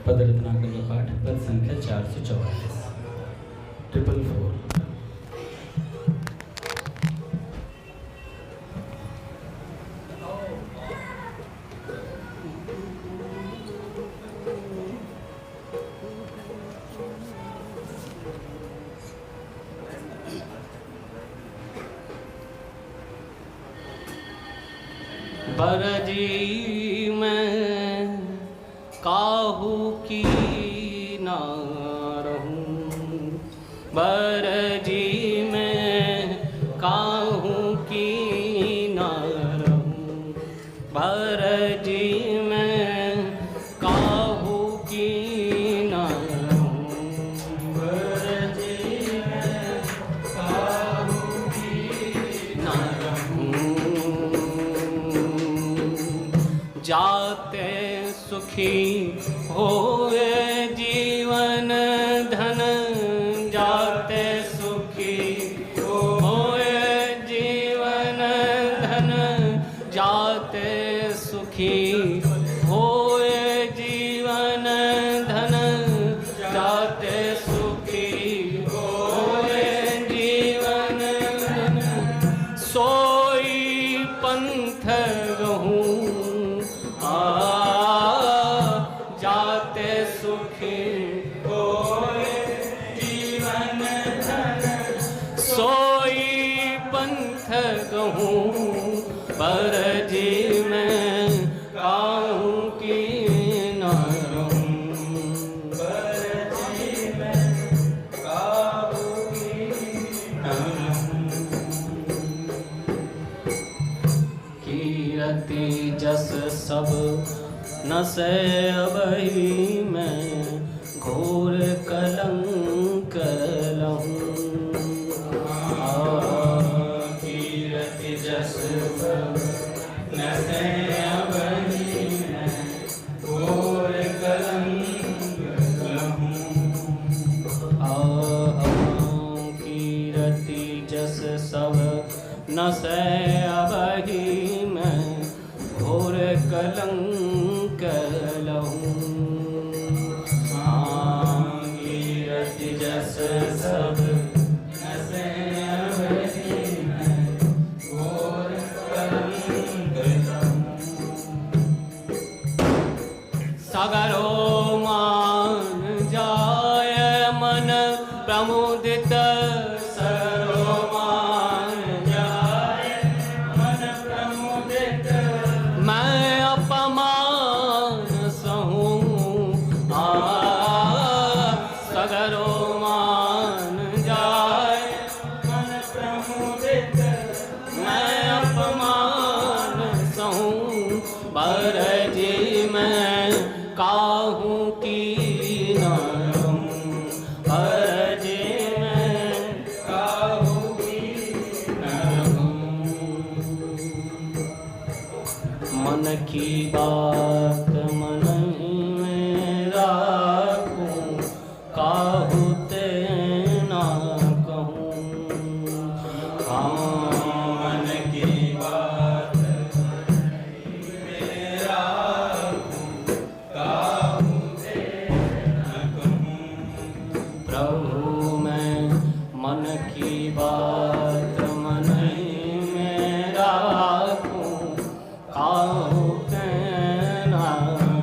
पद रत्नाकर का पाठ, पद संख्या 444, 444। बरजी मैं काहू की ना रहूं, बरजी मैं काहू की ना रहूं, बरजी मैं काहू की ना रहूं, बरजी मैं काहू की ना रहूं। जाते सुखी होए जीवन धन, जाते सुखी होए जीवन धन, जाते सुखी होए जीवन धन, जाते सुखी होए जीवन धन, सोई पंथ रहूं, जाते सुखी होए जीवन धन, सोई पंथ कहूँ, बरजी मैं काहू की ना रहूं, बरजी मैं काहू की ना रहूं। कीरति जस सब न से अबही मैं घोर कलंक लहूं, कीरति जस सब न से अबही मैं घोर कलंक लहूं, कीरति जस सब न से अबही मैं घोर कलंक लहूं, कीरति जस सब न से अबही मैं घोर कलंक लहूं। सगरो मान जाय मन प्रमुदित, सगरो मान जाय मन प्रमुदित, मैं अपमान सहूं, सगरो मान जाय मन प्रमुदित, मैं अपमान सहूं, बरजी मैं काहू की ना रहूं, बरजी मैं काहू की ना रहूं। मन की बात मन में राखूं, काहू ते ना कहूं, मन की बात में राखूं, काहू ते ना कहूं। प्रभु मैं मन की बात मन में राखूं, काहू ते ना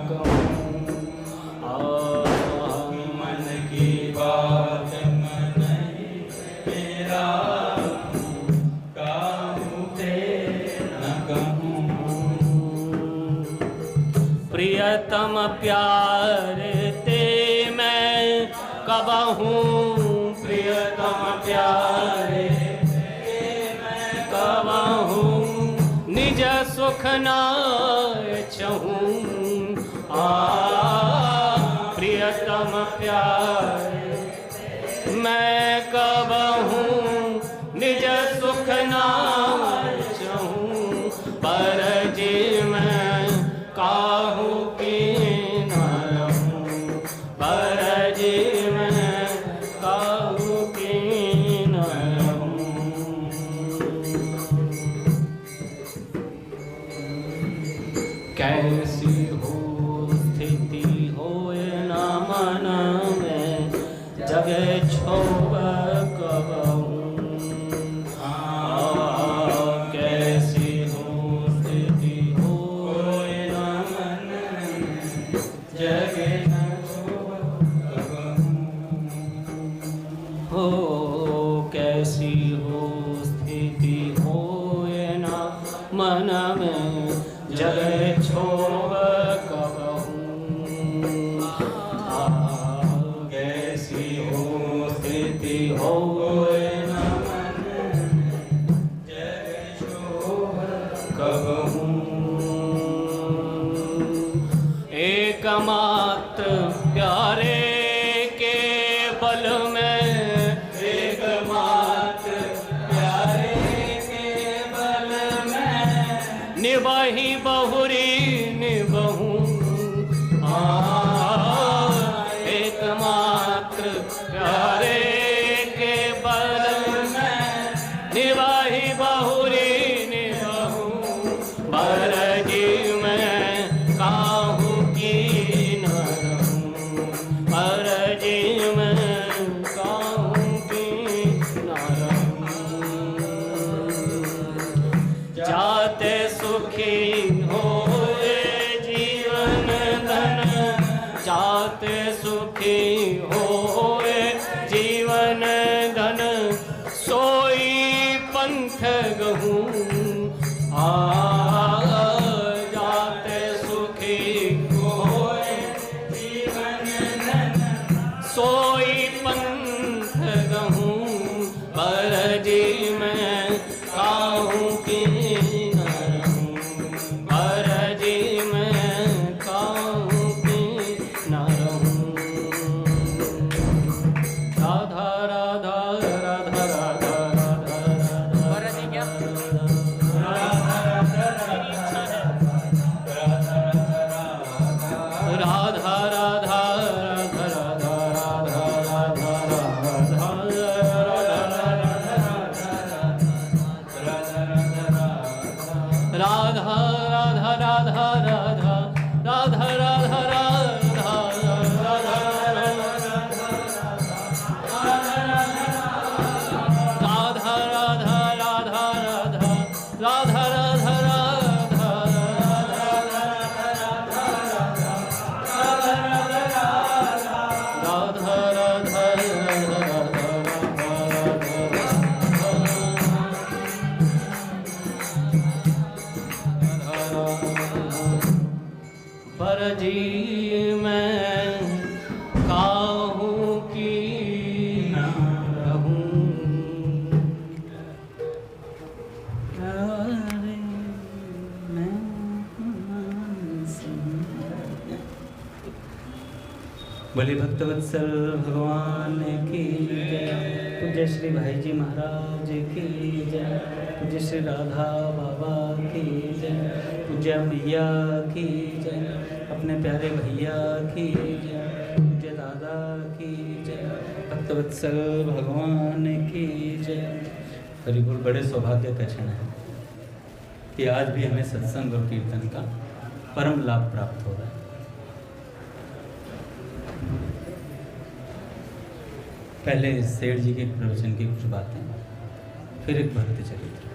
कहूं, मन की बात मन में राखूं, काहू ते ना कहूं। प्रियतम प्यारे ते मैं कबहूं, प्रियतम प्यारे ते मैं कबहूं, निज सुख ना चाहूं, प्रियतम प्यारे मैं कबहूं, निज सुख ना चाहूं, बरजी मैं काहू की ना रहूं, बरजी मैं काहू की ना रहूं। कैसी हो स्थिति हो होए न मन में जगे छोड़ कबहू। कैसी हो स्थिति होए न मन में जगे हो, कैसी हो स्थिति होए न मन में जगे छोड़ कबहू। कैसी हो स्थिति होए न मन में जगे छोड़ कबहू। एकमात्र प्यारे के बल में, एकमात्र प्यारे के बल में निभाही बहुरी निबहू। एकमात्र प्यारे के बल में निभाही बहुरी निबहू। बरजी में काहू की न रहूं, बरजी में काहू की न रहूं। जाते सुखी होए जीवन धन, जाते सुखी होए जीवन धन सोई पंथ गहूँ। जाते सुखी होए जीवन धन सोई पंथ गहूँ। बरजी में काहू की न रहूं, बरजी में काहू की न रहूं। राधा राधा राधा राधा राधा बरजी क्या? राधा राधा राधा राधा राधा राधा राधा राधा राधा राधा राधा बरजी में काहू की न रहूं। बोले भक्तवत्सल भगवान की जय। पूज्य श्री भाई जी महाराज की जय। पूज्य श्री राधा बाबा की जय। पूज्य मैया की जय। अपने प्यारे भैया की जय। पूज्य दादा की जय। भक्तवत्सल भगवान की जय। हरिबोल। बड़े सौभाग्य का क्षण है कि आज भी हमें सत्संग और कीर्तन का परम लाभ प्राप्त हो रहा है। पहले सेठ जी के प्रवचन की कुछ बातें, फिर एक भक्त चरित्र।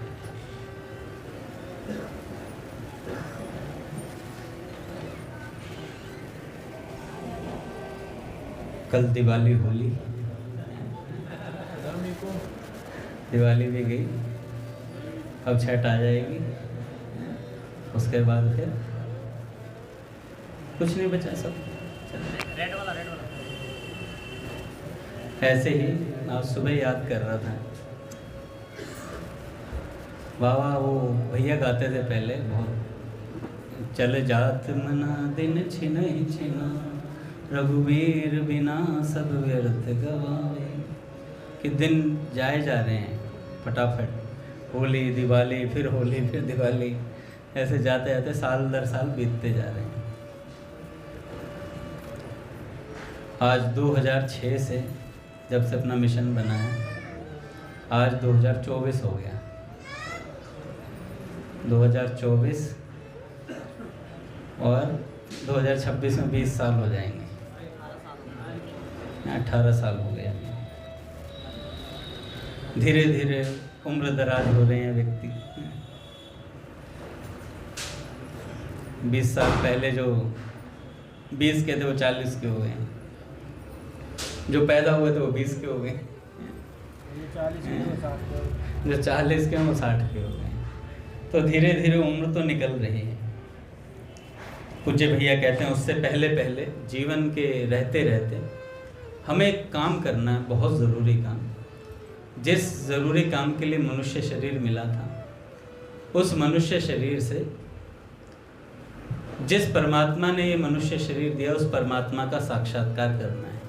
कल दिवाली, होली, दिवाली भी गई, अब छठ आ जाएगी, उसके बाद फिर कुछ नहीं बचा, सब रेड वाला ऐसे ही। आज सुबह याद कर रहा था, बाबा वो भैया गाते थे पहले बहुत, चल जात मना दिन छिना ही छिना, रघुवीर बिना सब व्यर्थ गवाए। कि दिन जाए जा रहे हैं फटाफट, होली दिवाली फिर होली फिर दिवाली, ऐसे जाते जाते साल दर साल बीतते जा रहे हैं। आज 2006 से जब से अपना मिशन बना है, आज 2024 हो गया। 2024 और 2026 में 20 साल हो जाएंगे। 18 साल हो गया। धीरे धीरे उम्र दराज हो रहे हैं व्यक्ति। 20 साल पहले जो 20 के थे वो 40 के हो गए, जो पैदा हुए थे वो 20 के हो गए, जो 40 के हैं वो 60 के हो गए। तो धीरे धीरे उम्र तो निकल रही है। पूज्य भैया कहते हैं उससे पहले पहले जीवन के रहते रहते हमें एक काम करना है, बहुत ज़रूरी काम। जिस ज़रूरी काम के लिए मनुष्य शरीर मिला था, उस मनुष्य शरीर से जिस परमात्मा ने ये मनुष्य शरीर दिया, उस परमात्मा का साक्षात्कार करना है।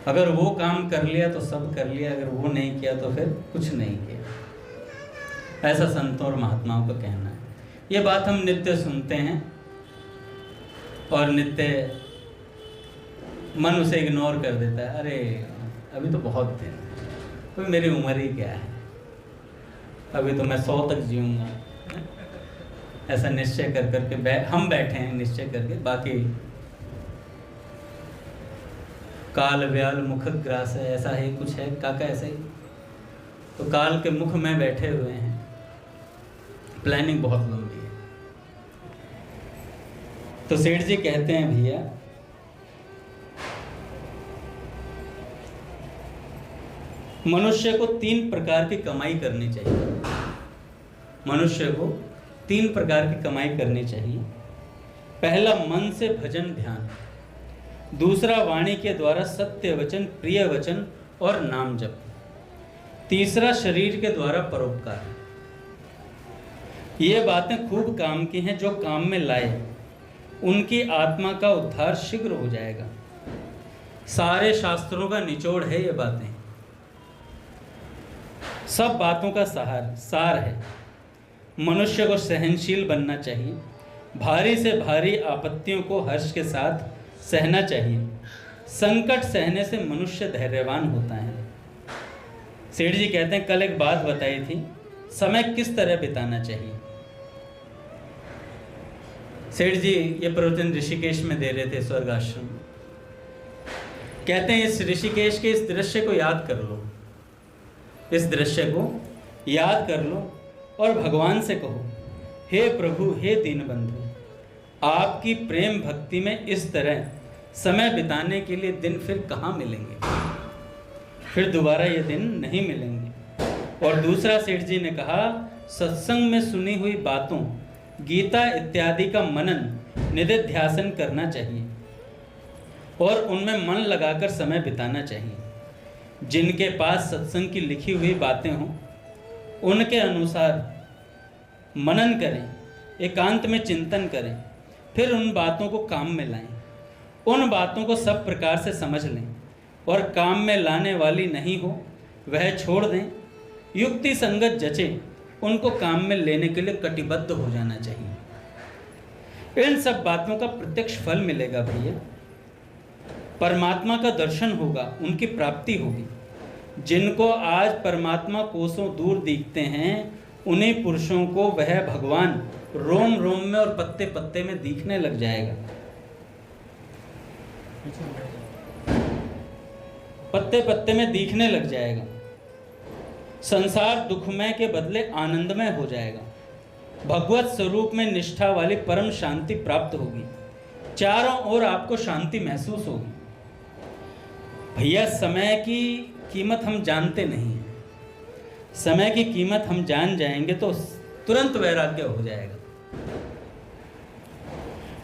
अगर वो काम कर लिया तो सब कर लिया, अगर वो नहीं किया तो फिर कुछ नहीं किया। ऐसा संतों और महात्माओं का कहना है। ये बात हम नित्य सुनते हैं और नित्य मन उसे इग्नोर कर देता है। अरे अभी तो बहुत दिन, कोई मेरी उम्र ही क्या है, अभी तो मैं 100 तक जीऊँगा। ऐसा निश्चय कर करके हम बैठे हैं, निश्चय करके। बाकी काल व्याल मुख ग्रास है, ऐसा ही कुछ है काका, ऐसा ही। तो काल के मुख में बैठे हुए हैं, प्लानिंग बहुत लंबी है। तो सेठ जी कहते हैं भैया, मनुष्य को 3 प्रकार की कमाई करनी चाहिए। मनुष्य को 3 प्रकार की कमाई करनी चाहिए। पहला, मन से भजन ध्यान। दूसरा, वाणी के द्वारा सत्य वचन, प्रिय वचन और नाम जप। तीसरा, शरीर के द्वारा परोपकार। ये बातें खूब काम की हैं। जो काम में लाए उनकी आत्मा का उद्धार शीघ्र हो जाएगा। सारे शास्त्रों का निचोड़ है ये बातें, सब बातों का सार है। मनुष्य को सहनशील बनना चाहिए। भारी से भारी आपत्तियों को हर्ष के साथ सहना चाहिए। संकट सहने से मनुष्य धैर्यवान होता है। सेठ जी कहते हैं, कल एक बात बताई थी, समय किस तरह बिताना चाहिए। सेठ जी ये प्रवचन ऋषिकेश में दे रहे थे, स्वर्ग आश्रम। कहते हैं इस ऋषिकेश के इस दृश्य को याद कर लो, इस दृश्य को याद कर लो और भगवान से कहो, हे प्रभु, हे दीनबंधु, आपकी प्रेम भक्ति में इस तरह समय बिताने के लिए दिन फिर कहाँ मिलेंगे, फिर दोबारा ये दिन नहीं मिलेंगे। और दूसरा, सेठ जी ने कहा, सत्संग में सुनी हुई बातों, गीता इत्यादि का मनन निधिध्यासन करना चाहिए और उनमें मन लगाकर समय बिताना चाहिए। जिनके पास सत्संग की लिखी हुई बातें हों, उनके अनुसार मनन करें, एकांत में चिंतन करें, फिर उन बातों को काम में लाएं। उन बातों को सब प्रकार से समझ लें और काम में लाने वाली नहीं हो वह छोड़ दें। युक्ति संगत जचे, उनको काम में लेने के लिए कटिबद्ध हो जाना चाहिए। इन सब बातों का प्रत्यक्ष फल मिलेगा भैया। परमात्मा का दर्शन होगा, उनकी प्राप्ति होगी। जिनको आज परमात्मा कोसों दूर दिखते हैं, उन्हीं पुरुषों को वह भगवान रोम रोम में और पत्ते पत्ते में दिखने लग जाएगा। पत्ते पत्ते में दिखने लग जाएगा। संसार दुखमय के बदले आनंदमय हो जाएगा। भगवत स्वरूप में निष्ठा वाली परम शांति प्राप्त होगी। चारों ओर आपको शांति महसूस होगी। भैया, समय की कीमत हम जानते नहीं हैं। समय की कीमत हम जान जाएंगे तो तुरंत वैराग्य हो जाएगा।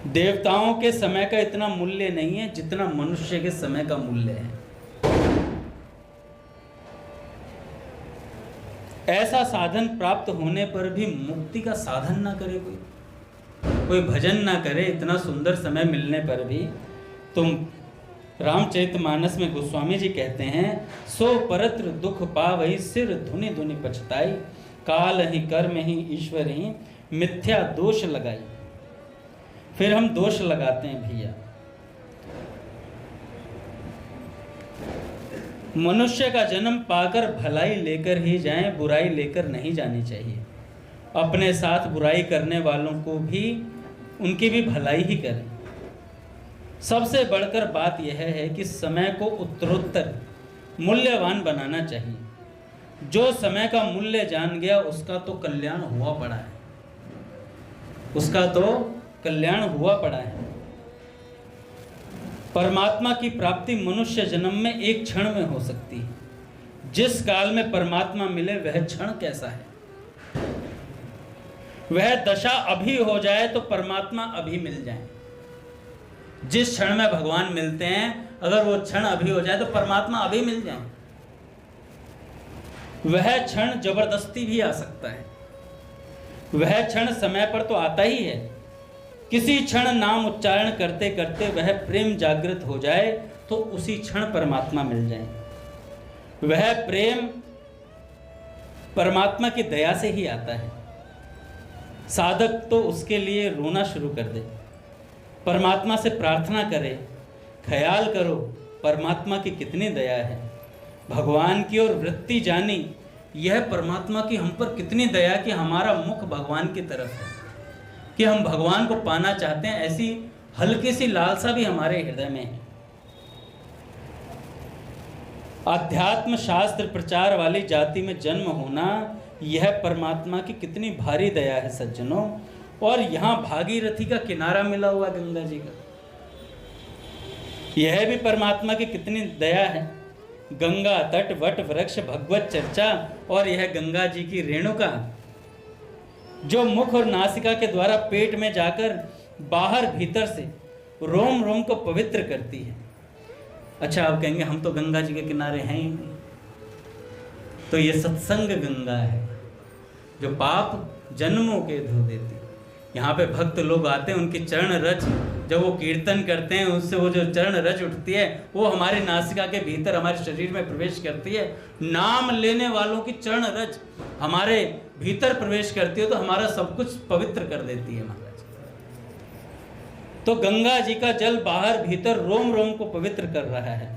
देवताओं के समय का इतना मूल्य नहीं है जितना मनुष्य के समय का मूल्य है। ऐसा साधन प्राप्त होने पर भी मुक्ति का साधन ना करे, कोई भजन ना करे, इतना सुंदर समय मिलने पर भी। तुम रामचरितमानस में गोस्वामी जी कहते हैं, सो परत्र दुख पावई, सिर धुनि धुनि पछताई, काल ही कर्म ही ईश्वर ही, मिथ्या दोष लगाई। फिर हम दोष लगाते हैं भैया। मनुष्य का जन्म पाकर भलाई लेकर ही जाएं, बुराई लेकर नहीं जानी चाहिए। अपने साथ बुराई करने वालों को भी, उनकी भी भलाई ही करें। सबसे बढ़कर बात यह है कि समय को उत्तरोत्तर मूल्यवान बनाना चाहिए। जो समय का मूल्य जान गया उसका तो कल्याण हुआ पड़ा है, उसका तो कल्याण हुआ पड़ा है। परमात्मा की प्राप्ति मनुष्य जन्म में एक क्षण में हो सकती है। जिस काल में परमात्मा मिले वह क्षण कैसा है, वह दशा अभी हो जाए तो परमात्मा अभी मिल जाए। जिस क्षण में भगवान मिलते हैं, अगर वो क्षण अभी हो जाए तो परमात्मा अभी मिल जाए। वह क्षण जबरदस्ती भी आ सकता है, वह क्षण समय पर तो आता ही है। किसी क्षण नाम उच्चारण करते करते वह प्रेम जागृत हो जाए तो उसी क्षण परमात्मा मिल जाए। वह प्रेम परमात्मा की दया से ही आता है। साधक तो उसके लिए रोना शुरू कर दे, परमात्मा से प्रार्थना करे, ख्याल करो परमात्मा की कितनी दया है। भगवान की ओर वृत्ति जानी, यह परमात्मा की हम पर कितनी दया कि हमारा मुख भगवान की तरफ है, कि हम भगवान को पाना चाहते हैं। ऐसी हल्की सी लालसा भी हमारे हृदय में है। अध्यात्म शास्त्र प्रचार वाली जाति में जन्म होना, यह परमात्मा की कितनी भारी दया है सज्जनों। और यहाँ भागीरथी का किनारा मिला हुआ गंगा जी का, यह भी परमात्मा की कितनी दया है। गंगा तट वट वृक्ष भगवत चर्चा, और यह गंगा जी की रेणुका जो मुख और नासिका के द्वारा पेट में जाकर बाहर भीतर से रोम रोम को पवित्र करती है। अच्छा, आप कहेंगे हम तो गंगा जी के किनारे हैं ही नहीं। तो ये सत्संग गंगा है जो पाप जन्मों के धो देती है। यहाँ पे भक्त लोग आते हैं, उनकी चरण रज जब वो कीर्तन करते हैं, उससे वो जो चरण रज उठती है वो हमारी नासिका के भीतर हमारे शरीर में प्रवेश करती है। नाम लेने वालों की चरण रज हमारे भीतर प्रवेश करती है तो हमारा सब कुछ पवित्र कर देती है महाराज। तो गंगा जी का जल बाहर भीतर रोम रोम को पवित्र कर रहा है।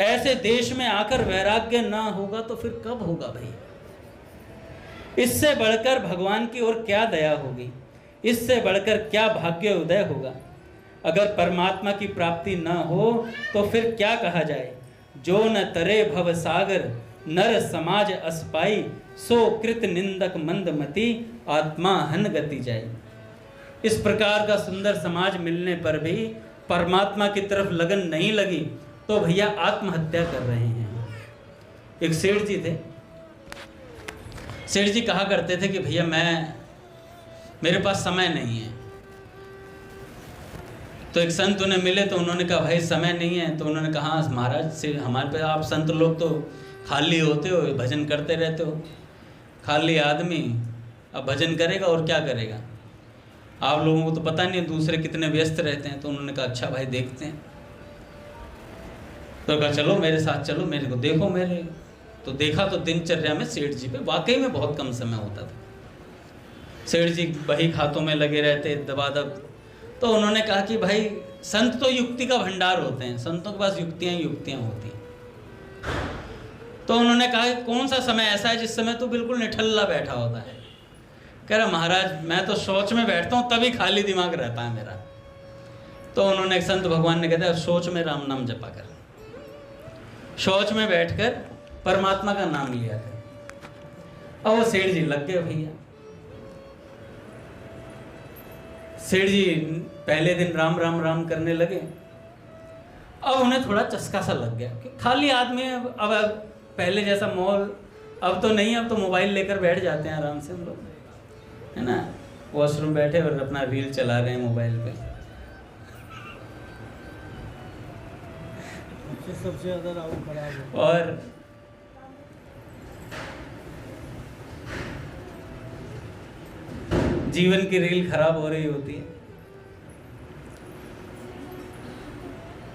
ऐसे देश में आकर वैराग्य ना होगा तो फिर कब होगा भाई? इससे बढ़कर भगवान की ओर क्या दया होगी, इससे बढ़कर क्या भाग्य उदय होगा। अगर परमात्मा की प्राप्ति न हो तो फिर क्या कहा जाए। जो न तरे भव सागर नर समाज अस्पाई, सो कृत निंदक मंदमति आत्मा हन गति जाए। इस प्रकार का सुंदर समाज मिलने पर भी परमात्मा की तरफ लगन नहीं लगी तो भैया आत्महत्या कर रहे हैं। एक सेठ जी थे, सेठ जी कहा करते थे कि भैया मेरे पास समय नहीं है। तो एक संत उन्हें मिले तो उन्होंने कहा भाई समय नहीं है। तो उन्होंने कहा महाराज से हमारे पे, आप संत लोग तो खाली होते हो, भजन करते रहते हो, खाली आदमी अब भजन करेगा और क्या करेगा, आप लोगों को तो पता नहीं दूसरे कितने व्यस्त रहते हैं। तो उन्होंने कहा अच्छा भाई देखते हैं। तो कहा चलो मेरे साथ चलो, मेरे को देखो मेरे। तो देखा तो दिनचर्या में सेठ जी पे वाकई में बहुत कम समय होता था। सेठ जी बही खातों में लगे रहते दबादब। तो उन्होंने कहा कि भाई संत तो युक्ति का भंडार होते हैं, संतों के पास युक्तियाँ होती हैं। तो उन्होंने कहा कौन सा समय ऐसा है जिस समय तो बिल्कुल निठल्ला बैठा होता है। कह रहा महाराज मैं तो सोच में बैठता हूँ तभी खाली दिमाग रहता है मेरा। तो उन्होंने संत भगवान ने कहते सोच में राम नाम जपा कर, शौच में बैठकर परमात्मा का नाम लिया कर। अब वो सेठ जी लग गए भैया। सेठ जी पहले दिन राम राम राम करने लगे। अब उन्हें थोड़ा चस्का सा लग गया कि खाली आदमी अब पहले जैसा माहौल अब तो नहीं, अब तो मोबाइल लेकर बैठ जाते हैं आराम से हम लोग, है ना, वॉशरूम बैठे और अपना रील चला रहे हैं मोबाइल पे। सबसे ज्यादा राहु खराब है। और जीवन की रील खराब हो रही होती है।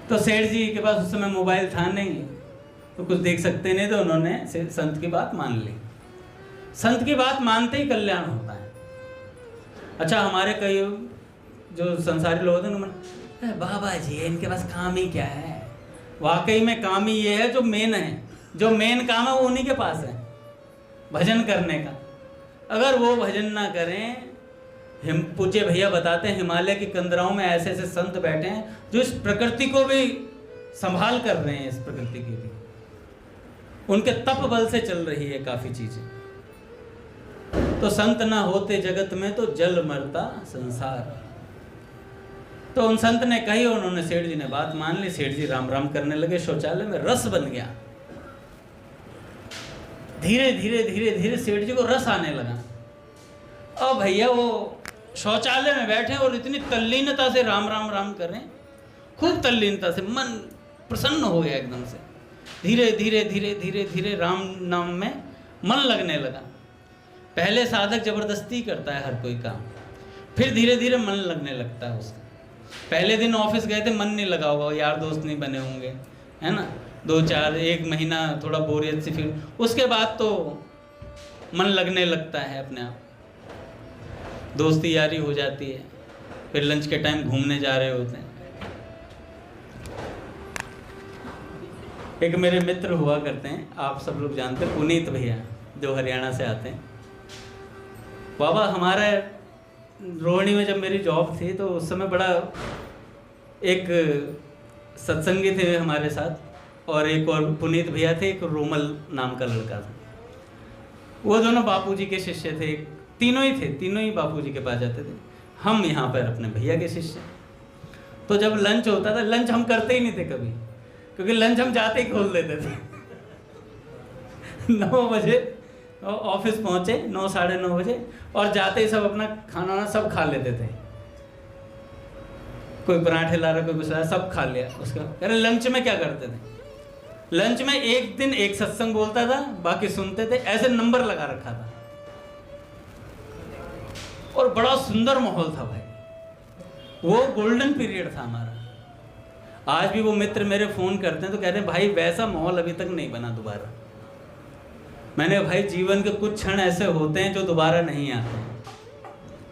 तो सेठ जी के पास उस समय मोबाइल था नहीं तो कुछ देख सकते नहीं, तो उन्होंने संत की बात मान ली। संत की बात मानते ही कल्याण होता है। अच्छा, हमारे कई जो संसारी लोग होते हैं बाबा जी इनके पास काम ही क्या है। वाकई में काम ही ये है जो मेन है, जो मेन काम है वो उन्हीं के पास है, भजन करने का। अगर वो भजन ना करें, हिम पूज्य भैया बताते हैं हिमालय की कंदराओं में ऐसे ऐसे संत बैठे हैं जो इस प्रकृति को भी संभाल कर रहे हैं, इस प्रकृति की भी उनके तप बल से चल रही है काफी चीजें। तो संत ना होते जगत में तो जल मरता संसार। तो उन संत ने कही और उन्होंने सेठ जी ने बात मान ली। सेठ जी राम राम करने लगे, शौचालय में रस बन गया। धीरे धीरे धीरे धीरे सेठ जी को रस आने लगा। अब भैया वो शौचालय में बैठे और इतनी तल्लीनता से राम राम राम कर रहे हैं, खूब तल्लीनता से, मन प्रसन्न हो गया एकदम से। धीरे धीरे धीरे धीरे धीरे राम नाम में मन लगने लगा। पहले साधक जबरदस्ती करता है हर कोई काम, फिर धीरे धीरे मन लगने लगता है उसका। पहले दिन ऑफिस गए थे, मन नहीं लगा होगा, यार दोस्त नहीं बने होंगे, है ना, 2-4 महीना थोड़ा बोरियत से, फिर उसके बाद तो मन लगने लगता है अपने आप, दोस्ती यारी हो जाती है। फिर लंच के टाइम घूमने जा रहे होते हैं। एक मेरे मित्र हुआ करते हैं, आप सब लोग जानते हैं, पुनीत भैया, जो हरियाणा से आते हैं। बाबा हमारा रोहिणी में जब मेरी जॉब थी तो उस समय बड़ा एक सत्संगी थे हमारे साथ, और एक और पुनीत भैया थे, एक रोमल नाम का लड़का था। वो दोनों बापूजी के शिष्य थे, तीनों ही थे, तीनों ही बापूजी के पास जाते थे। हम यहाँ पर अपने भैया के शिष्य। तो जब लंच होता था, लंच हम करते ही नहीं थे कभी, क्योंकि लंच हम जाते ही खोल देते थे। 9 बजे ऑफिस पहुँचे, 9 साढ़े 9 बजे, और जाते ही सब अपना खाना वाना सब खा लेते थे। कोई पराठे ला रहा, कोई कुछ ला रहा, सब खा लिया। उसका अरे लंच में क्या करते थे, लंच में एक दिन एक सत्संग बोलता था, बाकी सुनते थे, ऐसे नंबर लगा रखा था। और बड़ा सुंदर माहौल था भाई, वो गोल्डन पीरियड था हमारा। आज भी वो मित्र मेरे फोन करते हैं तो कहते हैं भाई वैसा माहौल अभी तक नहीं बना दोबारा। मैंने भाई जीवन के कुछ क्षण ऐसे होते हैं जो दोबारा नहीं आते।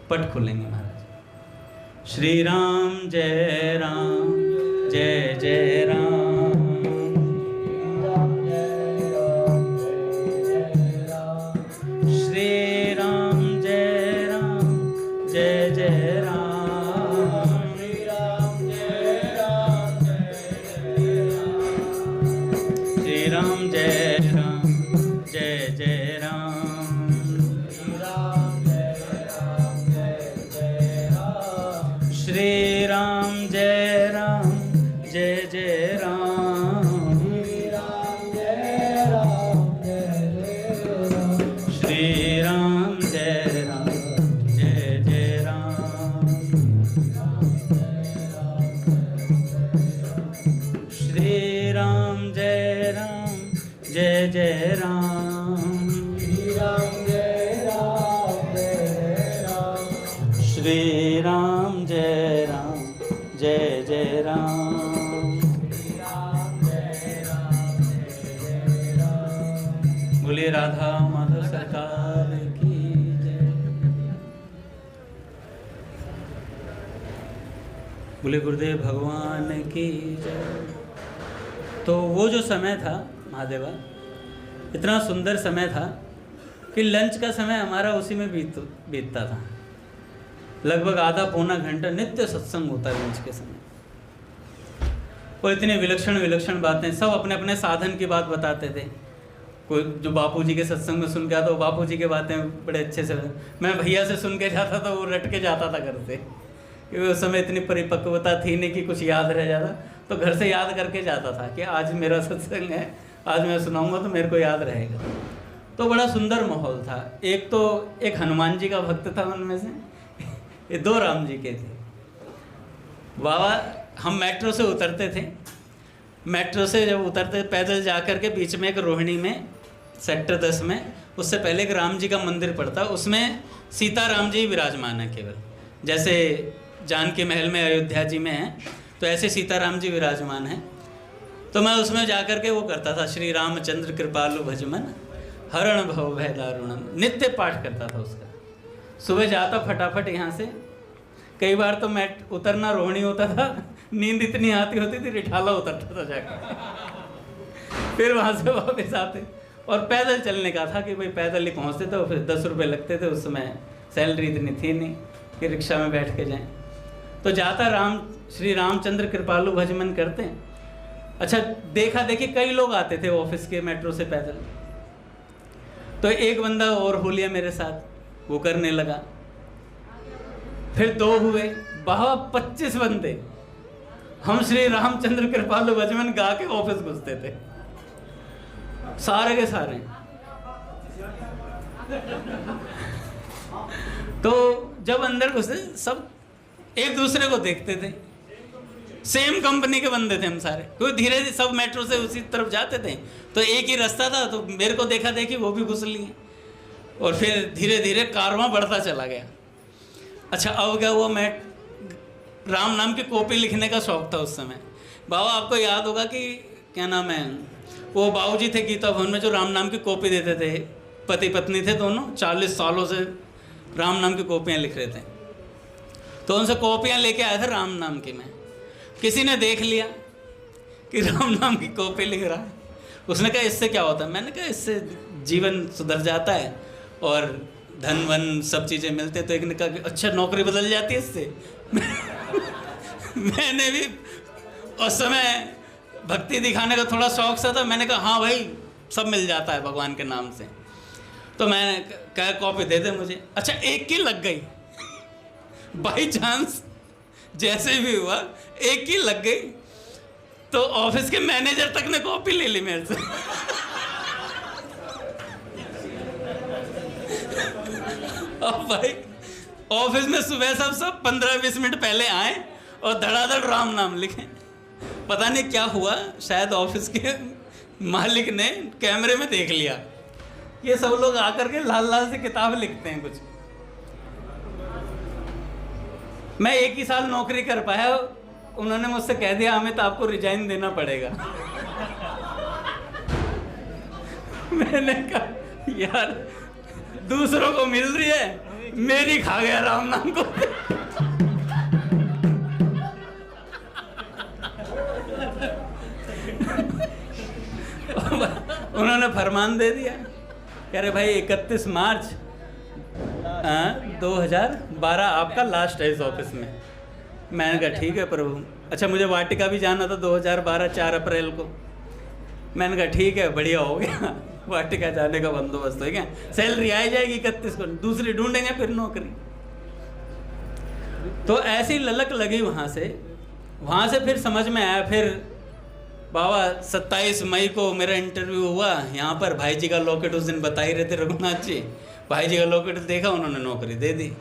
पट खुलेंगे महाराज। श्री राम जय राम, जय जय राम, श्री राम जय राम, जय जय राम, श्री राम जय राम, जय जय राम, श्री राम जय राम, जय जय राम, श्री राम जय राम, जय जय राम, श्री राम जय राम, जय जय राम, श्री राम जय राम, जय जय राम, श्री राम जय राम, जय जय राम, श्री राम जय राम, जय जय राम, श्री राम जय राम, जय जय राम, श्री राम जय राम, जय जय राम। बोलिए राधा माधव सरकार की जय। बोले गुरुदेव भगवान की जय। तो वो जो समय था महादेवा, इतना सुंदर समय था कि लंच का समय हमारा उसी में बीतता था। लगभग आधा पौना घंटा नित्य सत्संग होता है लंच के समय। और इतनी विलक्षण विलक्षण बातें, सब अपने अपने साधन की बात बताते थे। कोई जो बापूजी के सत्संग में सुन के आता, वो बापूजी की बातें बड़े अच्छे से, मैं भैया से सुन के जाता था, वो रट के जाता था घर से, क्योंकि उस समय इतनी परिपक्वता थी नहीं कि कुछ याद रह जाता। तो घर से याद करके जाता था कि आज मेरा सत्संग है, आज मैं सुनाऊंगा तो मेरे को याद रहेगा। तो बड़ा सुंदर माहौल था। एक तो एक हनुमान जी का भक्त था उनमें से, ये 2 राम जी के थे। बाबा हम मेट्रो से उतरते थे, मेट्रो से जब उतरते पैदल जा कर के बीच में एक रोहिणी में सेक्टर 10 में, उससे पहले एक राम जी का मंदिर पड़ता, उसमें सीता राम जी विराजमान है केवल। जैसे जानकी महल में अयोध्या जी में है, तो ऐसे सीताराम जी विराजमान हैं। तो मैं उसमें जाकर के वो करता था, श्री रामचंद्र कृपालु भजमन हरण भव भय दारुणम, नित्य पाठ करता था उसका। सुबह जाता फटाफट यहाँ से, कई बार तो मैं उतरना रोहिणी होता था, नींद इतनी आती होती थी रिठाला उतरता था जाकर, फिर वहाँ से वापस आते। और पैदल चलने का था कि भाई पैदल ही पहुँचते थे, फिर 10 रुपये लगते थे, उस समय सैलरी इतनी थी नहीं, कि रिक्शा में बैठ के जाएं। तो जाता श्री रामचंद्र कृपालु भजमन करते हैं। अच्छा, देखा देखी कई लोग आते थे ऑफिस के मेट्रो से पैदल। तो एक बंदा और हो लिया मेरे साथ, वो करने लगा। फिर 2 हुए, 25 बंदे। हम श्री रामचंद्र कृपालु भजमन गा के ऑफिस घुसते थे, सारे के सारे। तो जब अंदर घुसे सब एक दूसरे को देखते थे, सेम कंपनी के बंदे थे हम सारे, क्योंकि धीरे धीरे सब मेट्रो से उसी तरफ जाते थे, तो एक ही रास्ता था। तो मेरे को देखा देखी वो भी घुस लिए, और फिर धीरे धीरे कारवां बढ़ता चला गया। अच्छा, अब क्या हुआ, मैं राम नाम की कॉपी लिखने का शौक था उस समय। बाबा आपको याद होगा कि क्या नाम है, वो बाबूजी थे गीता भवन में जो राम नाम की कॉपी देते थे, पति पत्नी थे दोनों, 40 सालों से राम नाम की कॉपियाँ लिख रहे थे। तो उनसे कॉपियाँ लेके आया था राम नाम की मैं। किसी ने देख लिया कि राम नाम की कॉपी लिख रहा है, उसने कहा इससे क्या होता है? मैंने कहा इससे जीवन सुधर जाता है और धन वन सब चीज़ें मिलते हैं। तो एक ने कहा कि अच्छा, नौकरी बदल जाती है इससे। मैंने भी उस समय भक्ति दिखाने का थोड़ा शौक सा था, मैंने कहा हाँ भाई, सब मिल जाता है भगवान के नाम से। तो मैंने कहा कॉपी दे दे मुझे। अच्छा, एक की लग गई, बाई चांस जैसे भी हुआ एक की लग गई। तो ऑफिस के मैनेजर तक ने कॉपी ले ली मेरे से। अब भाई ऑफिस में सुबह सब 15-20 मिनट पहले आए और धड़ाधड़ राम नाम लिखे। पता नहीं क्या हुआ, शायद ऑफिस के मालिक ने कैमरे में देख लिया। ये सब लोग आकर के लाल लाल से किताब लिखते हैं कुछ। मैं 1 ही साल नौकरी कर पाया, उन्होंने मुझसे कह दिया अमित आपको रिजाइन देना पड़ेगा। मैंने कहा यार, दूसरों को मिल रही है, मेरी खा गया राम नाम को। उन्होंने फरमान दे दिया, कह रहे भाई 31 मार्च 2012 आपका लास्ट है इस ऑफिस में। मैंने कहा ठीक है प्रभु। अच्छा, मुझे वाटिका भी जाना था 2012 4 अप्रैल को। मैंने कहा ठीक है, बढ़िया हो गया, वाटिका जाने का बंदोबस्त हो गया। सैलरी आ जाएगी 31 को, दूसरी ढूंढेंगे फिर नौकरी। तो ऐसी ललक लगी वहाँ से फिर समझ में आया। फिर बाबा 27 मई को मेरा इंटरव्यू हुआ यहाँ पर। भाई जी का लॉकेट उस दिन बता ही रहे थे रघुनाथ जी, भाई जी का लॉकेट देखा, उन्होंने नौकरी दे दी।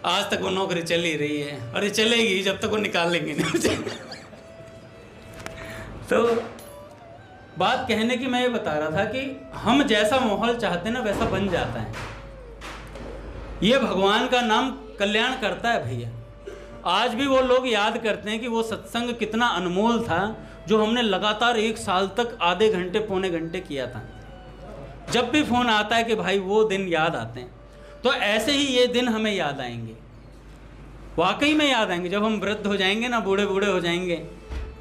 आज तक वो नौकरी चल ही रही है और ये चलेगी जब तक वो निकालेंगे नहीं मुझे। तो बात कहने की मैं ये बता रहा था कि हम जैसा माहौल चाहते हैं ना वैसा बन जाता है। ये भगवान का नाम कल्याण करता है भैया। आज भी वो लोग याद करते हैं कि वो सत्संग कितना अनमोल था जो हमने लगातार 1 साल तक आधे घंटे पौने घंटे किया था। जब भी फोन आता है कि भाई वो दिन याद आते हैं, तो ऐसे ही ये दिन हमें याद आएंगे, वाकई में याद आएंगे। जब हम वृद्ध हो जाएंगे ना, बूढ़े बूढ़े हो जाएंगे,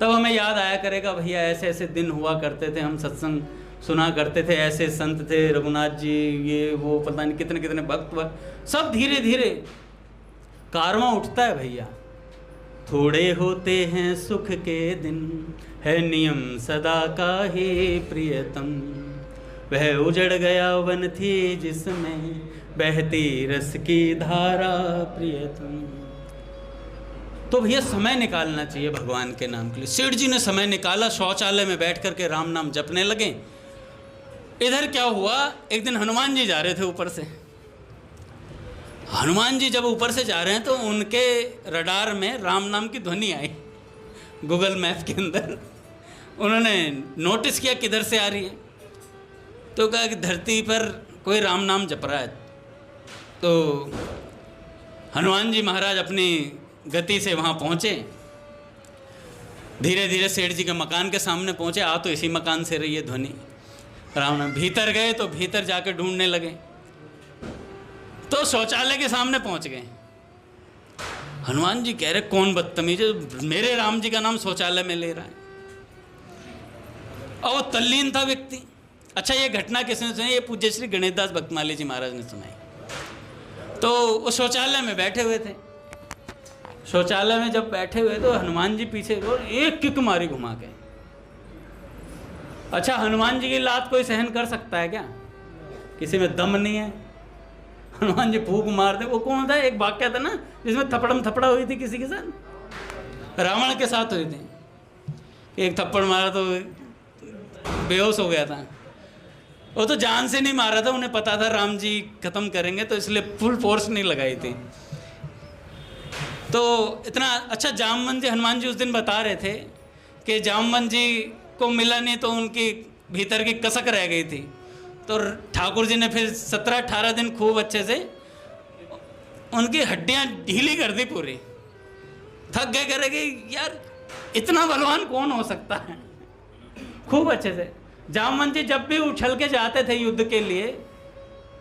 तब हमें याद आया करेगा भैया ऐसे ऐसे दिन हुआ करते थे, हम सत्संग सुना करते थे, ऐसे संत थे, रघुनाथ जी, ये वो पता नहीं कितने कितने भक्त हुआ। सब धीरे धीरे कारवां उठता है भैया। थोड़े होते हैं सुख के दिन, है नियम सदा का हे प्रियतम, वह उजड़ गया वन थी जिसमें बहती रस की धारा प्रियतम। तो भैया समय निकालना चाहिए भगवान के नाम के लिए। सेठ जी ने समय निकाला, शौचालय में बैठ करके राम नाम जपने लगे। इधर क्या हुआ, एक दिन हनुमान जी जा रहे थे ऊपर से। हनुमान जी जब ऊपर से जा रहे हैं तो उनके रडार में राम नाम की ध्वनि आई गूगल मैप के अंदर। उन्होंने नोटिस किया किधर से आ रही है, तो कहा कि धरती पर कोई राम नाम जप रहा है। तो हनुमान जी महाराज अपनी गति से वहाँ पहुँचे, धीरे धीरे सेठ जी के मकान के सामने पहुँचे। आ तो इसी मकान से रही है ध्वनि राम नाम। भीतर गए तो भीतर जाके ढूंढने लगे, तो शौचालय के सामने पहुँच गए। हनुमान जी कह रहे कौन बदतमीज है, मेरे राम जी का नाम शौचालय में ले रहा है। और वो तल्लीन था व्यक्ति। अच्छा, ये घटना किसने सुनाई? ये पूज्य श्री गणेश दास भक्तमाली जी महाराज ने सुनाई। तो वो शौचालय में बैठे हुए थे। शौचालय में जब बैठे हुए तो हनुमान जी पीछे को एक किक मारी घुमा के। अच्छा, हनुमान जी की लात कोई सहन कर सकता है क्या? किसी में दम नहीं है। हनुमान जी फूंक मार दे। वो कौन था, एक वाक्य था ना जिसमें थपड़म थपड़ा हुई थी किसी के साथ, रावण के साथ हुई थी। एक थप्पड़ मारा तो बेहोश हो गया था। वो तो जान से नहीं मारा था, उन्हें पता था राम जी खत्म करेंगे, तो इसलिए फुल फोर्स नहीं लगाई थी। तो इतना अच्छा जामवंत जी, हनुमान जी उस दिन बता रहे थे कि जामवंत जी को मिला नहीं तो उनकी भीतर की कसक रह गई थी। तो ठाकुर जी ने फिर 17-18 दिन खूब अच्छे से उनकी हड्डियां ढीली कर दी पूरी। थक गए, कह रहे कि यार इतना बलवान कौन हो सकता है। खूब अच्छे से जामवंत जी जब भी उछल के जाते थे युद्ध के लिए,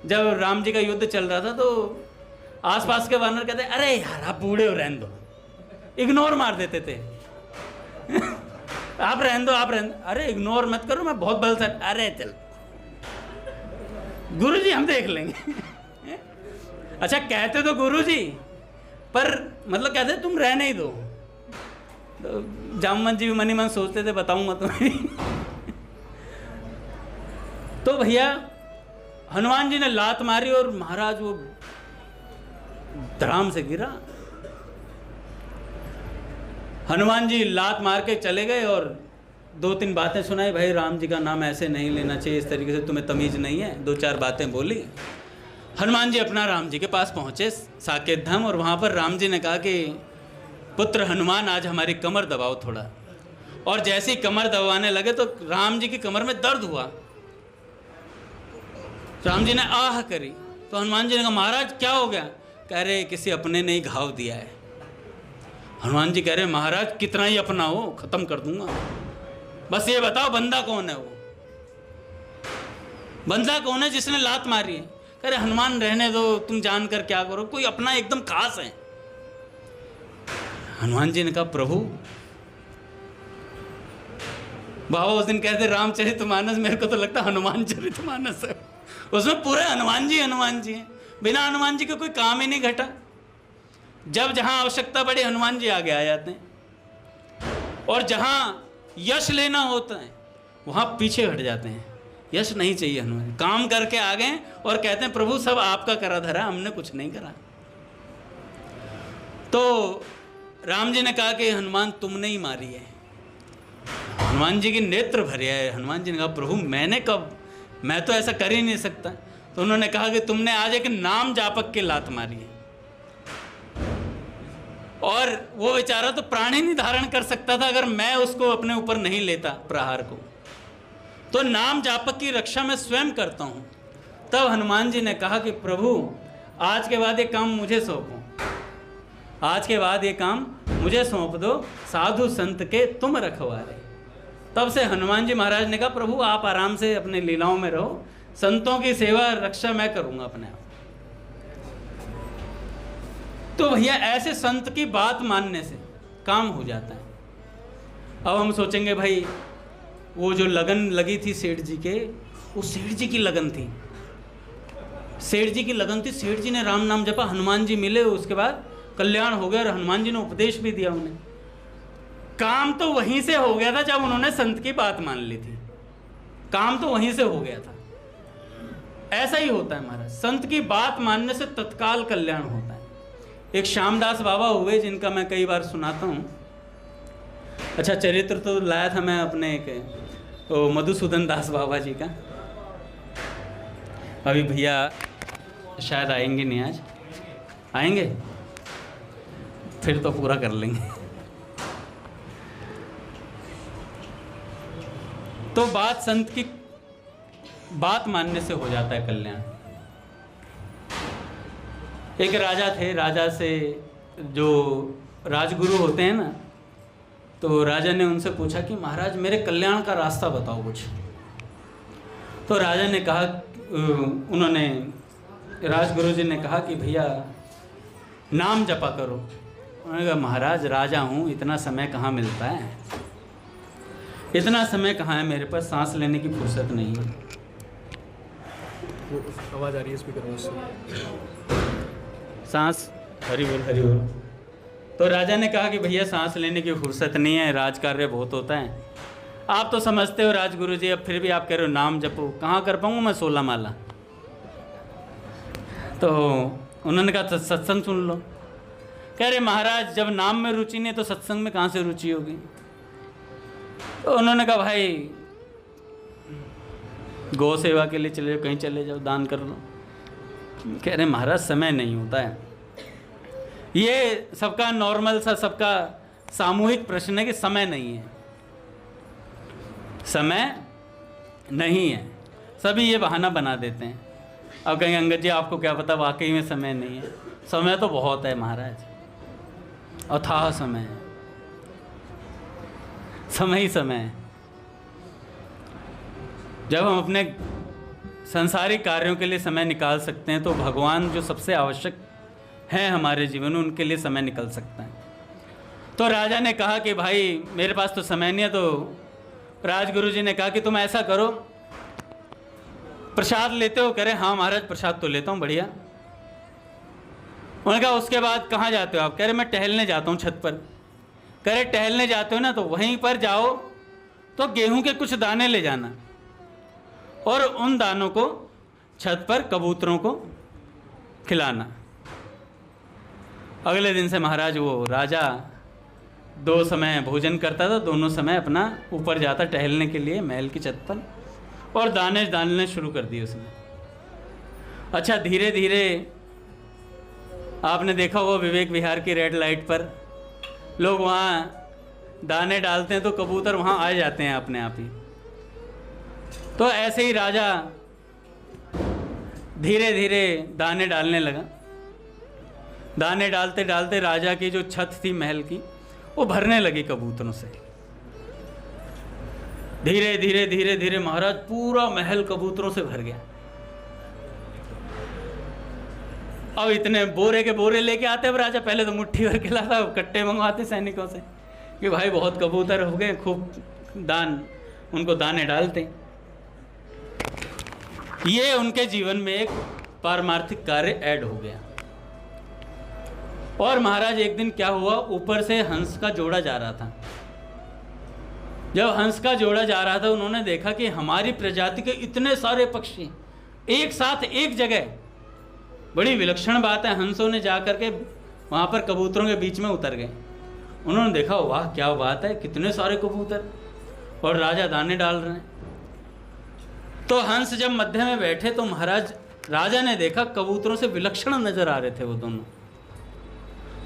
जब राम जी का युद्ध चल रहा था तो आसपास के वानर कहते अरे यार आप बूढ़े हो, रहने दो, इग्नोर मार देते थे। आप रहने दो, आप रहने दो। अरे इग्नोर मत करो, मैं बहुत बल से, अरे चल गुरुजी हम देख लेंगे। अच्छा कहते तो गुरुजी, पर मतलब कहते तुम रहने ही दो। तो जामवंत जी भी मनी मन सोचते थे बताऊंगा तुम्हें। तो भैया हनुमान जी ने लात मारी और महाराज वो धड़ाम से गिरा। हनुमान जी लात मार के चले गए और 2-3 बातें सुनाई। भाई राम जी का नाम ऐसे नहीं लेना चाहिए, इस तरीके से तुम्हें तमीज नहीं है। 2-4 बातें बोली। हनुमान जी अपना राम जी के पास पहुंचे साकेत धाम, और वहां पर राम जी ने कहा कि पुत्र हनुमान आज हमारी कमर दबाओ थोड़ा। और जैसे ही कमर दबाने लगे तो राम जी की कमर में दर्द हुआ। राम जी ने आह करी तो हनुमान जी ने कहा महाराज क्या हो गया? कह रहे किसी अपने ने ही घाव दिया है। हनुमान जी कह रहे महाराज कितना ही अपना हो खत्म कर दूंगा, बस ये बताओ बंदा कौन है? वो बंदा कौन है जिसने लात मारी है? कह रहे हनुमान रहने दो, तुम जानकर क्या करो, कोई अपना एकदम खास है। हनुमान जी ने कहा प्रभु, बाबा उस दिन कहते रामचरितमानस, मेरे को तो लगता हनुमान चरितमानस है। उसमें पूरे हनुमान जी हैं। बिना हनुमान जी का कोई काम ही नहीं घटा। जब जहां आवश्यकता पड़े हनुमान जी आगे आ जाते हैं, और जहां यश लेना होता है वहां पीछे हट जाते हैं। यश नहीं चाहिए हनुमान, काम करके आ गए और कहते हैं प्रभु सब आपका करा धरा, हमने कुछ नहीं करा। तो राम जी ने कहा कि हनुमान तुमने ही मारी है। हनुमान जी के नेत्र भरे है। हनुमान जी ने कहा प्रभु मैंने कब, मैं तो ऐसा कर ही नहीं सकता। तो उन्होंने कहा कि तुमने आज एक नाम जापक की लात मारी है, और वो बेचारा तो प्राण ही नहीं धारण कर सकता था अगर मैं उसको अपने ऊपर नहीं लेता प्रहार को। तो नाम जापक की रक्षा मैं स्वयं करता हूं। तब हनुमान जी ने कहा कि प्रभु आज के बाद ये काम मुझे सौंपो, आज के बाद ये काम मुझे सौंप दो, साधु संत के तुम रखवारे। तब से हनुमान जी महाराज ने कहा प्रभु आप आराम से अपने लीलाओं में रहो, संतों की सेवा रक्षा मैं करूंगा अपने आप। तो भैया ऐसे संत की बात मानने से काम हो जाता है। अब हम सोचेंगे भाई वो जो लगन लगी थी सेठ जी के, वो सेठ जी की लगन थी, सेठ जी की लगन थी। सेठ जी ने राम नाम जपा, हनुमान जी मिले, उसके बाद कल्याण हो गया, और हनुमान जी ने उपदेश भी दिया उन्हें। काम तो वहीं से हो गया था जब उन्होंने संत की बात मान ली थी, काम तो वहीं से हो गया था। ऐसा ही होता है महाराज, संत की बात मानने से तत्काल कल्याण होता है। एक श्यामदास बाबा हुए जिनका मैं कई बार सुनाता हूँ। अच्छा चरित्र तो लाया था मैं अपने एक मधुसूदन दास बाबा जी का। अभी भैया शायद आएंगे नहीं, आज आएंगे फिर तो पूरा कर लेंगे। तो बात संत की बात मानने से हो जाता है कल्याण। एक राजा थे, राजा से जो राजगुरु होते हैं ना, तो राजा ने उनसे पूछा कि महाराज मेरे कल्याण का रास्ता बताओ कुछ। तो राजा ने कहा, उन्होंने राजगुरु जी ने कहा कि भैया नाम जपा करो। उन्होंने कहा महाराज राजा हूँ, इतना समय कहाँ मिलता है, इतना समय कहाँ है मेरे पास, सांस लेने की फुर्सत नहीं है। आवाज़ आ रही है स्पीकर में उससे। सांस, हरि बोल हरि बोल। तो राजा ने कहा कि भैया सांस लेने की फुर्सत नहीं है, राज कार्य बहुत होता है। आप तो समझते हो राजगुरु जी, अब फिर भी आप कह रहे हो नाम जपो, कहाँ कर पाऊँगा मैं 16 माला। तो उन्होंने कहा सत्संग सुन लो। कह रहे महाराज जब नाम में रुचि नहीं तो सत्संग में कहाँ से रुचि होगी। तो उन्होंने कहा भाई गौ सेवा के लिए चले जाओ, कहीं चले जाओ, दान कर लो। कह रहे महाराज समय नहीं होता है। ये सबका नॉर्मल सा, सबका सामूहिक प्रश्न है कि समय नहीं है, समय नहीं है। सभी ये बहाना बना देते हैं। अब कहेंगे अंगद जी आपको क्या पता वाकई में समय नहीं है। समय तो बहुत है महाराज, अथाह समय है, समय ही समय है। जब हम अपने सांसारिक कार्यों के लिए समय निकाल सकते हैं तो भगवान जो सबसे आवश्यक है हमारे जीवन में उनके लिए समय निकल सकता है। तो राजा ने कहा कि भाई मेरे पास तो समय नहीं है। तो राजगुरु जी ने कहा कि तुम ऐसा करो, प्रसाद लेते हो? कह रहे हाँ महाराज प्रसाद तो लेता हूँ, बढ़िया। उन्होंने कहा उसके बाद कहाँ जाते हो आप? कह रहे मैं टहलने जाता हूँ छत पर। कह रहे टहलने जाते हो ना, तो वहीं पर जाओ तो गेहूं के कुछ दाने ले जाना और उन दानों को छत पर कबूतरों को खिलाना। अगले दिन से महाराज वो राजा 2 समय भोजन करता था, दोनों समय अपना ऊपर जाता टहलने के लिए महल की छत पर, और दाने डालने शुरू कर दिए उसने। अच्छा धीरे धीरे आपने देखा होगा विवेक विहार की रेड लाइट पर लोग वहाँ दाने डालते हैं तो कबूतर वहाँ आ जाते हैं अपने आप ही। तो ऐसे ही राजा धीरे धीरे दाने डालने लगा। दाने डालते डालते राजा की जो छत थी महल की वो भरने लगी कबूतरों से। धीरे धीरे धीरे धीरे महाराज पूरा महल कबूतरों से भर गया। अब इतने बोरे के बोरे लेके आते अब राजा, पहले तो मुट्ठी भर के लाता, कट्टे मंगवाते सैनिकों से कि भाई बहुत कबूतर हो गए, खूब दान, उनको दाने डालते। ये उनके जीवन में एक पारमार्थिक कार्य ऐड हो गया। और महाराज एक दिन क्या हुआ, ऊपर से हंस का जोड़ा जा रहा था। जब हंस का जोड़ा जा रहा था उन्होंने देखा कि हमारी प्रजाति के इतने सारे पक्षी एक साथ एक जगह, बड़ी विलक्षण बात है। हंसों ने जा करके वहाँ पर कबूतरों के बीच में उतर गए। उन्होंने देखा वाह क्या बात है, कितने सारे कबूतर, और राजा दाने डाल रहे हैं। तो हंस जब मध्य में बैठे तो महाराज राजा ने देखा कबूतरों से विलक्षण नजर आ रहे थे वो दोनों।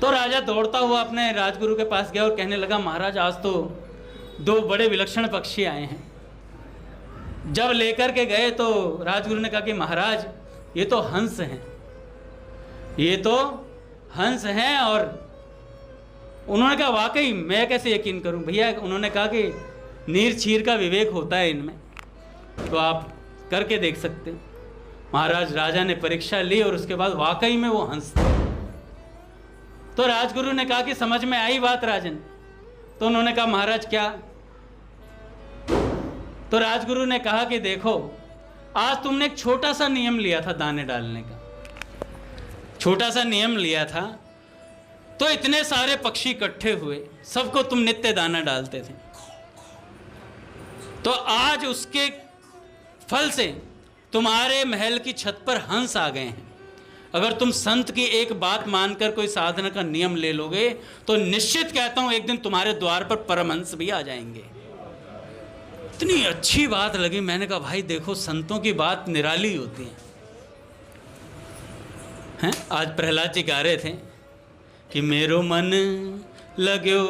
तो राजा दौड़ता हुआ अपने राजगुरु के पास गया और कहने लगा महाराज आज तो 2 बड़े विलक्षण पक्षी आए हैं। जब लेकर के गए तो राजगुरु ने कहा कि महाराज ये तो हंस हैं, ये तो हंस हैं। और उन्होंने कहा वाकई मैं कैसे यकीन करूं भैया। उन्होंने कहा कि नीर छीर का विवेक होता है इनमें, तो आप करके देख सकते हैं। महाराज राजा ने परीक्षा ली और उसके बाद वाकई में वो हंस थे। तो राजगुरु ने कहा कि समझ में आई बात राजन? तो उन्होंने कहा महाराज क्या? तो राजगुरु ने कहा कि देखो आज तुमने एक छोटा सा नियम लिया था दाने डालने का, छोटा सा नियम लिया था, तो इतने सारे पक्षी इकट्ठे हुए, सबको तुम नित्य दाना डालते थे। तो आज उसके फल से तुम्हारे महल की छत पर हंस आ गए हैं। अगर तुम संत की एक बात मानकर कोई साधना का नियम ले लोगे तो निश्चित कहता हूं एक दिन तुम्हारे द्वार पर परमहंस भी आ जाएंगे। इतनी अच्छी बात लगी। मैंने कहा भाई देखो संतों की बात निराली होती है। हैं आज प्रहलाद जी गा रहे थे कि मेरो मन लगो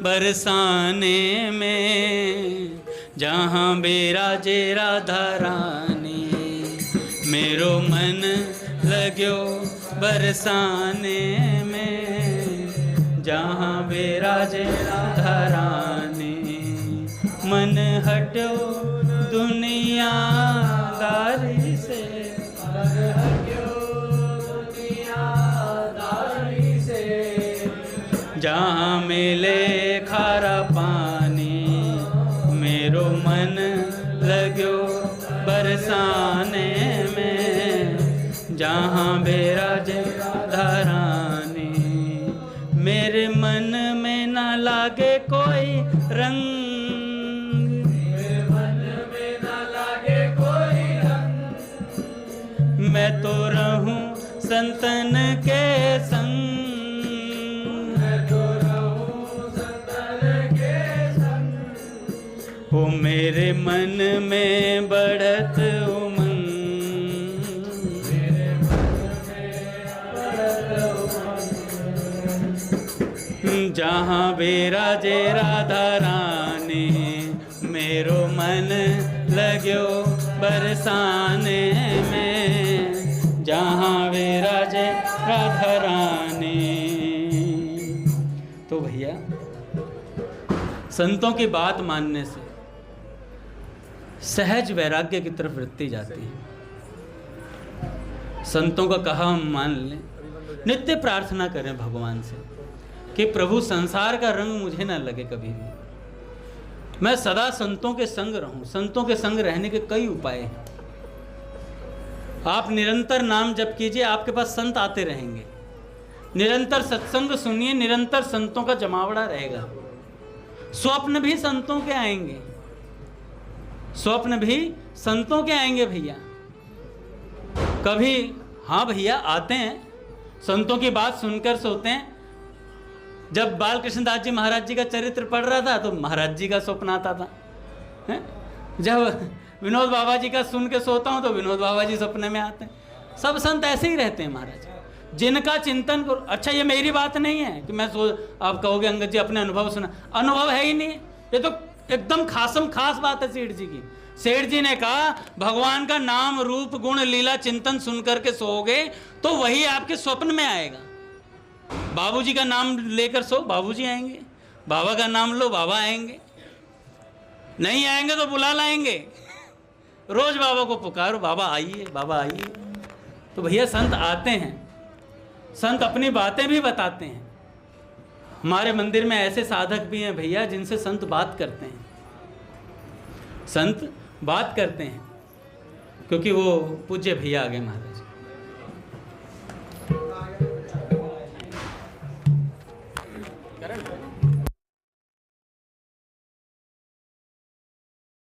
बरसाने में जहाँ बेराजे राधा रानी, मेरो मन लगो बरसाने में जहाँ बेराजे राधा रानी, मन हटो दुनियादारी से, जहाँ मिले खारा पानी, मेरो मन लगो बरसाने में जहाँ बेराजे राधा संतन के संग, ओ मेरे मन में बढ़त उमंग, जहाँ विराजे राधा रानी, मेरो मन लाग्यो बरसाने में, जहाँ विराजे राधा रानी। तो भैया संतों की बात मानने से सहज वैराग्य की तरफ वृत्ति जाती है। संतों का कहा हम मान लें, नित्य प्रार्थना करें भगवान से कि प्रभु संसार का रंग मुझे ना लगे कभी भी, मैं सदा संतों के संग रहूं। संतों के संग रहने के कई उपाय हैं। आप निरंतर नाम जप कीजिए, आपके पास संत आते रहेंगे। निरंतर सत्संग सुनिए, निरंतर संतों का जमावड़ा रहेगा। स्वप्न भी संतों के आएंगे, स्वप्न भी संतों के आएंगे भैया। कभी हाँ भैया आते हैं, संतों की बात सुनकर सोते हैं। जब बाल कृष्णदास जी महाराज जी का चरित्र पढ़ रहा था तो महाराज जी का स्वप्न आता था, हैं? जब विनोद बाबा जी का सुन के सोता हूँ तो विनोद बाबा जी सपने में आते हैं। सब संत ऐसे ही रहते हैं महाराज, जिनका चिंतन करो। अच्छा, ये मेरी बात नहीं है कि मैं आप कहोगे अंगद जी अपने अनुभव सुना, अनुभव है ही नहीं, ये तो एकदम खास बात है सेठ जी की। सेठ जी ने कहा भगवान का नाम रूप गुण लीला चिंतन सुन करके सोओगे तो वही आपके स्वप्न में आएगा। बाबूजी का नाम लेकर सो, बाबूजी आएंगे। बाबा का नाम लो, बाबा आएंगे। नहीं आएंगे तो बुला लाएंगे। रोज बाबा को पुकारो, बाबा आइए, बाबा आइए। तो भैया संत आते हैं, संत अपनी बातें भी बताते हैं। हमारे मंदिर में ऐसे साधक भी हैं भैया जिनसे संत बात करते हैं, संत बात करते हैं, क्योंकि वो पूज्य भैया आ गए महाराज।